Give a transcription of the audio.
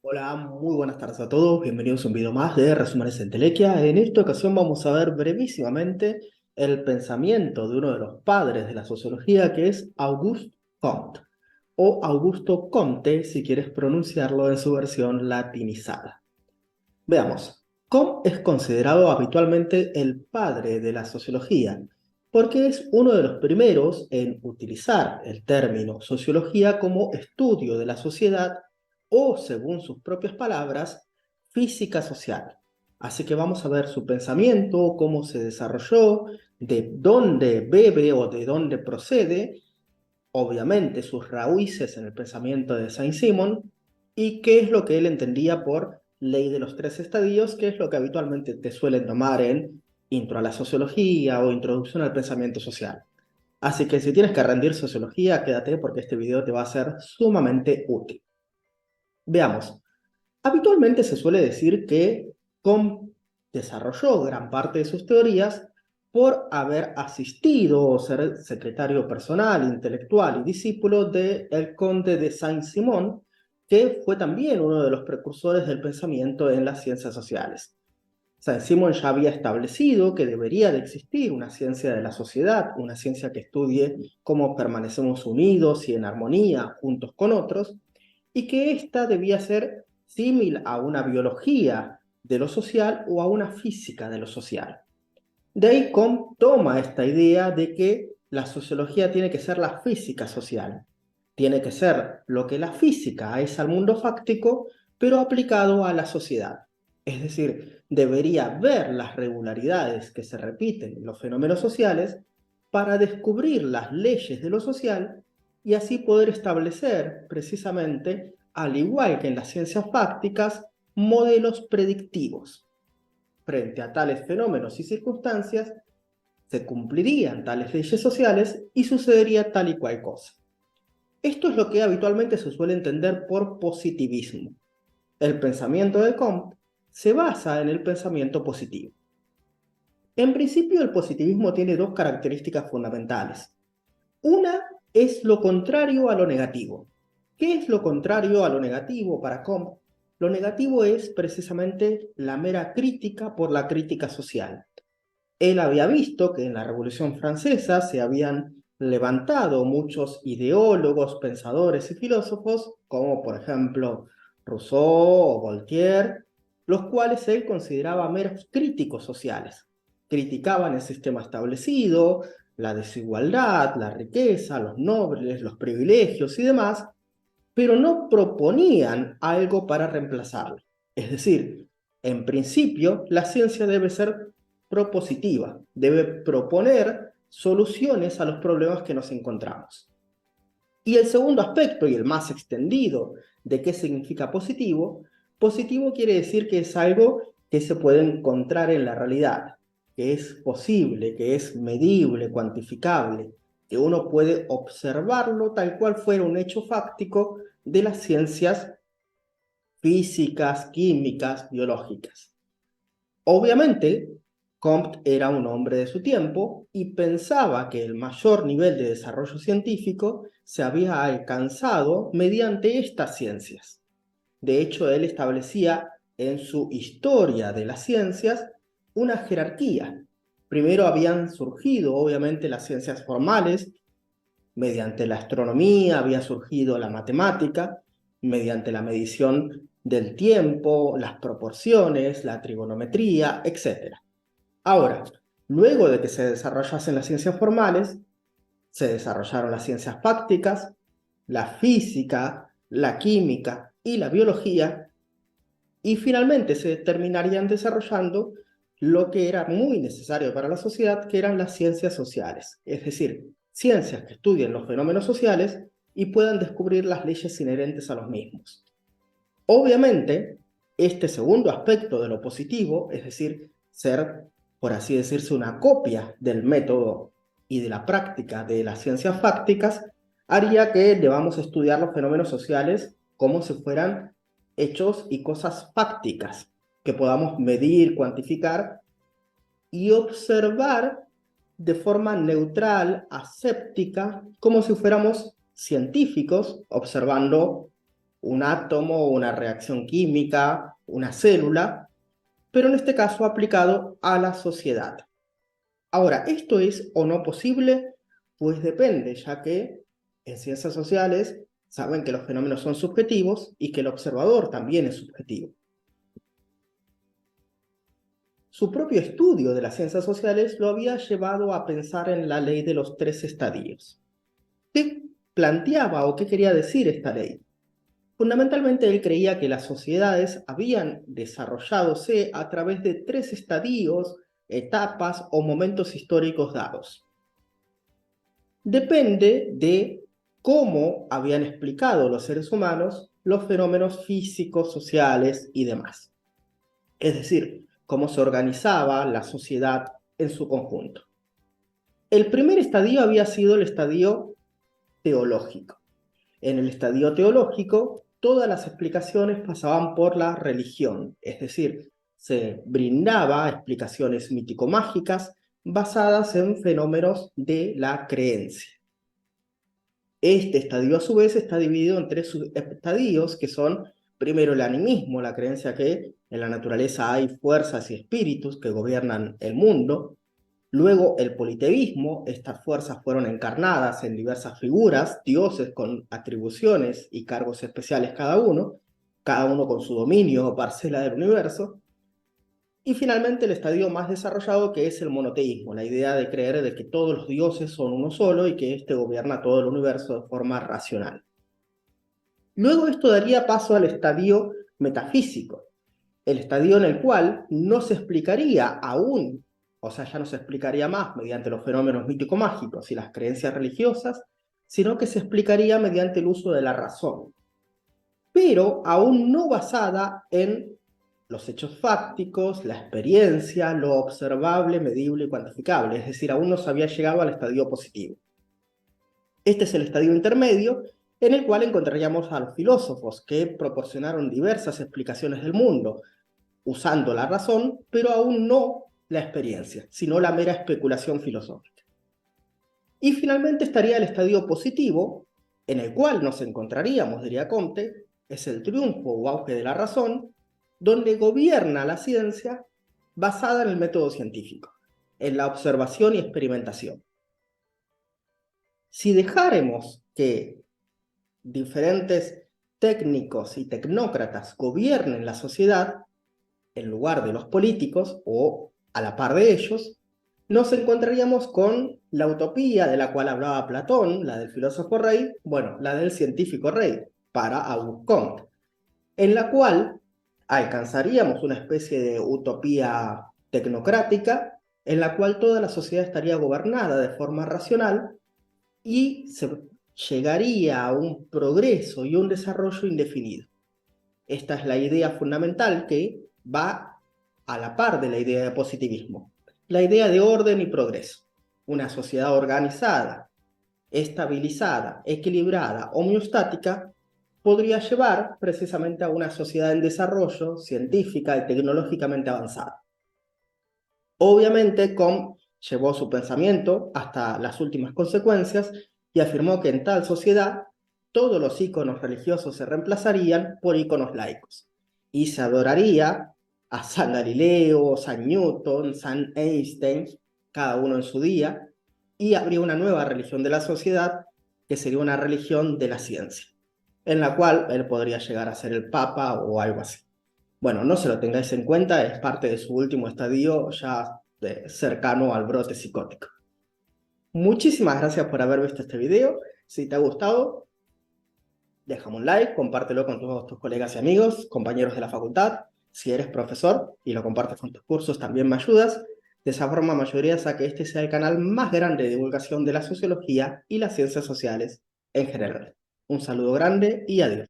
Hola, muy buenas tardes a todos, bienvenidos a un video más de Resúmenes en Telequia. En esta ocasión vamos a ver brevísimamente el pensamiento de uno de los padres de la sociología, que es Auguste Comte, o Augusto Comte si quieres pronunciarlo en su versión latinizada. Veamos, Comte es considerado habitualmente el padre de la sociología, porque es uno de los primeros en utilizar el término sociología como estudio de la sociedad o, según sus propias palabras, física social. Así que vamos a ver su pensamiento, cómo se desarrolló, de dónde bebe o de dónde procede, obviamente sus raíces en el pensamiento de Saint-Simon y qué es lo que él entendía por ley de los tres estadios, que es lo que habitualmente te suelen tomar en intro a la sociología o introducción al pensamiento social. Así que si tienes que rendir sociología, quédate porque este video te va a ser sumamente útil. Veamos, habitualmente se suele decir que Comte desarrolló gran parte de sus teorías por haber asistido o ser secretario personal, intelectual y discípulo de el conde de Saint-Simon, que fue también uno de los precursores del pensamiento en las ciencias sociales. Saint-Simon ya había establecido que debería de existir una ciencia de la sociedad, una ciencia que estudie cómo permanecemos unidos y en armonía juntos con otros, y que ésta debía ser similar a una biología de lo social o a una física de lo social. De ahí Comte toma esta idea de que la sociología tiene que ser la física social, tiene que ser lo que la física es al mundo fáctico, pero aplicado a la sociedad. Es decir, debería ver las regularidades que se repiten en los fenómenos sociales para descubrir las leyes de lo social y así poder establecer precisamente, al igual que en las ciencias fácticas, modelos predictivos. Frente a tales fenómenos y circunstancias, se cumplirían tales leyes sociales y sucedería tal y cual cosa. Esto es lo que habitualmente se suele entender por positivismo. El pensamiento de Comte se basa en el pensamiento positivo. En principio, el positivismo tiene dos características fundamentales. Una es lo contrario a lo negativo. ¿Qué es lo contrario a lo negativo para Comte? Lo negativo es precisamente la mera crítica por la crítica social. Él había visto que en la Revolución Francesa se habían levantado muchos ideólogos, pensadores y filósofos, como por ejemplo Rousseau o Voltaire, los cuales él consideraba meros críticos sociales. Criticaban el sistema establecido, la desigualdad, la riqueza, los nobles, los privilegios y demás, pero no proponían algo para reemplazarlo. Es decir, en principio, la ciencia debe ser propositiva, debe proponer soluciones a los problemas que nos encontramos. Y el segundo aspecto, y el más extendido, de qué significa positivo, positivo quiere decir que es algo que se puede encontrar en la realidad, que es posible, que es medible, cuantificable, que uno puede observarlo tal cual fuera un hecho fáctico de las ciencias físicas, químicas, biológicas. Obviamente, Comte era un hombre de su tiempo y pensaba que el mayor nivel de desarrollo científico se había alcanzado mediante estas ciencias. De hecho, él establecía en su historia de las ciencias una jerarquía. Primero habían surgido, obviamente, las ciencias formales. Mediante la astronomía había surgido la matemática, mediante la medición del tiempo, las proporciones, la trigonometría, etc. Ahora, luego de que se desarrollasen las ciencias formales, se desarrollaron las ciencias prácticas, la física, la química y la biología, y finalmente se terminarían desarrollando lo que era muy necesario para la sociedad, que eran las ciencias sociales, es decir, ciencias que estudien los fenómenos sociales y puedan descubrir las leyes inherentes a los mismos. Obviamente, este segundo aspecto de lo positivo, es decir, ser, por así decirse, una copia del método y de la práctica de las ciencias fácticas, haría que debamos estudiar los fenómenos sociales como si fueran hechos y cosas fácticas, que podamos medir, cuantificar y observar de forma neutral, aséptica, como si fuéramos científicos observando un átomo, una reacción química, una célula, pero en este caso aplicado a la sociedad. Ahora, ¿esto es o no posible? Pues depende, ya que en ciencias sociales saben que los fenómenos son subjetivos y que el observador también es subjetivo. Su propio estudio de las ciencias sociales lo había llevado a pensar en la ley de los 3 estadios. ¿Qué planteaba o qué quería decir esta ley? Fundamentalmente él creía que las sociedades habían desarrolladose a través de 3 estadios, etapas o momentos históricos dados. Depende de cómo habían explicado los seres humanos los fenómenos físicos, sociales y demás. Es decir, cómo se organizaba la sociedad en su conjunto. El primer estadio había sido el estadio teológico. En el estadio teológico, todas las explicaciones pasaban por la religión, es decir, se brindaba explicaciones mítico-mágicas basadas en fenómenos de la creencia. Este estadio, a su vez, está dividido en 3 estadios, que son, primero, el animismo, la creencia que en la naturaleza hay fuerzas y espíritus que gobiernan el mundo. Luego, el politeísmo, estas fuerzas fueron encarnadas en diversas figuras, dioses con atribuciones y cargos especiales cada uno con su dominio o parcela del universo. Y finalmente el estadio más desarrollado, que es el monoteísmo, la idea de creer de que todos los dioses son uno solo y que éste gobierna todo el universo de forma racional. Luego esto daría paso al estadio metafísico, el estadio en el cual no se explicaría aún, o sea, ya no se explicaría más mediante los fenómenos mítico-mágicos y las creencias religiosas, sino que se explicaría mediante el uso de la razón, pero aún no basada en los hechos fácticos, la experiencia, lo observable, medible y cuantificable, es decir, aún no se había llegado al estadio positivo. Este es el estadio intermedio, en el cual encontraríamos a los filósofos que proporcionaron diversas explicaciones del mundo, usando la razón, pero aún no la experiencia, sino la mera especulación filosófica. Y finalmente estaría el estadio positivo, en el cual nos encontraríamos, diría Comte, es el triunfo o auge de la razón, donde gobierna la ciencia basada en el método científico, en la observación y experimentación. Si dejáramos que diferentes técnicos y tecnócratas gobiernen la sociedad, en lugar de los políticos o a la par de ellos, nos encontraríamos con la utopía de la cual hablaba Platón, la del filósofo rey, bueno, la del científico rey, para Auguste Comte, en la cual alcanzaríamos una especie de utopía tecnocrática en la cual toda la sociedad estaría gobernada de forma racional y se llegaría a un progreso y un desarrollo indefinido. Esta es la idea fundamental que va a la par de la idea de positivismo, la idea de orden y progreso. Una sociedad organizada, estabilizada, equilibrada, homeostática, podría llevar precisamente a una sociedad en desarrollo científica y tecnológicamente avanzada. Obviamente, Comte llevó su pensamiento hasta las últimas consecuencias y afirmó que en tal sociedad todos los íconos religiosos se reemplazarían por íconos laicos y se adoraría a San Galileo, San Newton, San Einstein, cada uno en su día, y habría una nueva religión de la sociedad que sería una religión de la ciencia, en la cual él podría llegar a ser el Papa o algo así. Bueno, no se lo tengáis en cuenta, es parte de su último estadio ya cercano al brote psicótico. Muchísimas gracias por haber visto este video. Si te ha gustado, déjame un like, compártelo con todos tus colegas y amigos, compañeros de la facultad. Si eres profesor y lo compartes con tus cursos, también me ayudas. De esa forma me ayudarías a que este sea el canal más grande de divulgación de la sociología y las ciencias sociales en general. Un saludo grande y adiós.